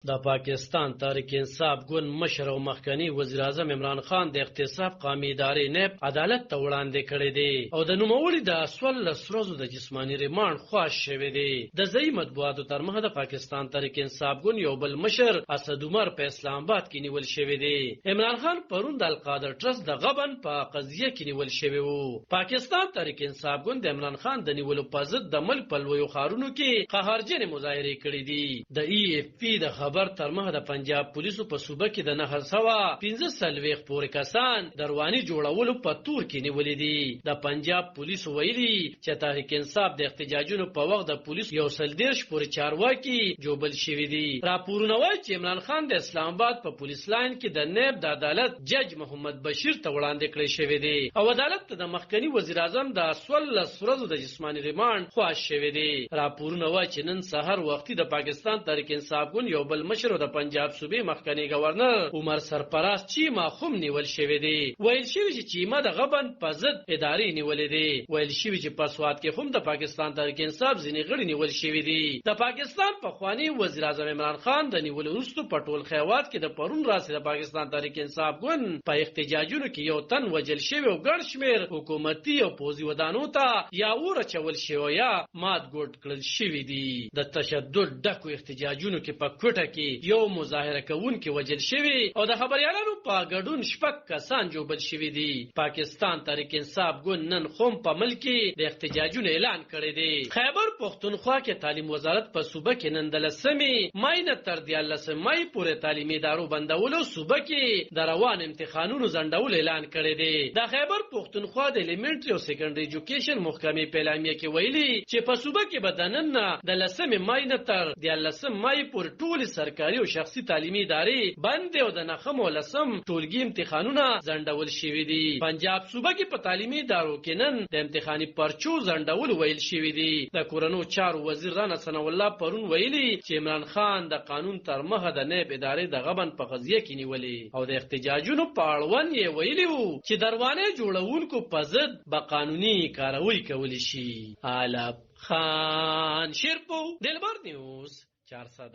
د پاکستان تحریک انصاف ګوند مشر او مخکنی وزیر اعظم عمران خان د اغتصاب قومي ادارې نیب عدالت ته وړاندې کړی دی او د نوموړي د 14 ورځو د جسماني ریمانډ خواست شوی دی. د ځایي مطبوعاتو تر مخه د پاکستان تحریک انصاف ګوند یو بل مشر اسد عمر په اسلام آباد کې نیول شوی دی. عمران خان پرون د القادر ټرست د غبن په قضیه کې نیول شوی وو. پاکستان تحریک انصاف ګوند د عمران خان د نیولو په ضد د ملک په لویو ښارونو کې قهرجنې مظاهرې کړې دي. د ای اف پی د خبر تر مخه د پنجاب پولیسو په صوبه کې د 915 پورې کسان درواني جوړولو په تور کې نیولې دي. د پنجاب پولیسو ویلي چې تحریک انصاف د احتجاجونو په وخت د پولیسو 130 پورې چارواکي جوبل شوي دي. راپورونه وایي چې عمران خان د اسلام آباد په پولیس لاین کې د نیب د عدالت جج محمد بشیر ته وړاندې کړی شوی دی او عدالت ته د مخکنی وزیر اعظم د 14 ورځو د جسماني ریمانډ خواست شوی دی. راپورونه وایي چې نن سحر وختي د پاکستان تحریک انصاف ګوند یو بل مشر د پنجاب صوبې مخکنی گورنر عمر سرپرست چیما خوم نیول شوی دی. ویل شوی چې چیما د غبن په ضد ادارې نیولې دي. ویل شوی چې په سواد کې هم د پاکستان تحریک انصاف ځینې غړي نیول شوی دي. د پاکستان پخوانی وزیر اعظم عمران خان د نیولو وروسته په ټول خیوات کې د پرون راسي د پاکستان تحریک انصاف ګوند په احتجاجونو کې یو تن وجل شوی او ګڼ شمېر حکومتي او پوځي ودانو ته یا ورچول شوی یا مات ګوډ کړل شوی دي. د تشدد ډکو احتجاجونو کې په کوټه کې یو مظاهره کوونکی وجل شوی او د خبريالانو په ګډون شپږ کسان جوبل شوی دي. پاکستان تحریک انصاف ګوند نن خوم په ملک کې د احتجاجونو اعلان کړی دی. خیبر پختونخوا کې تعلیم وزارت په صوبه کې نن د 10 مای نه تر 13 مای پورې تعلیمي ادارو بندولو صوبه کې د روان امتحانونو ځنډول اعلان کړی دی. د خیبر پختونخوا د الیمنټری او سیکنډري ایجوکیشن محکمې په اعلامیه کې ویلي چې په صوبه کې به د نن د 10 مای نه تر 13 مای پورې ټول سرکاري او شخصي تعلیمي ادارې بند او د نخم او لسم ټولګي امتحانونه ځنډول شوي دي. پنجاب صوبه کې په تعلیمي ادارو کې نن د امتحاني پرچو ځنډول ویل شوي دي. د کورنو چارو وزیر رانا ثنا الله پرون ویلي چې عمران خان د قانون تر مخه د نیب ادارې د غبن په قضیه کې نیولې او د احتجاجونو په اړوند یې ویلي وو چې دروانه جوړونکو په ضد به قانوني کاروي کولی شي. علب خان شیرپو دلبر نیوز 400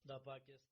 د پاکستان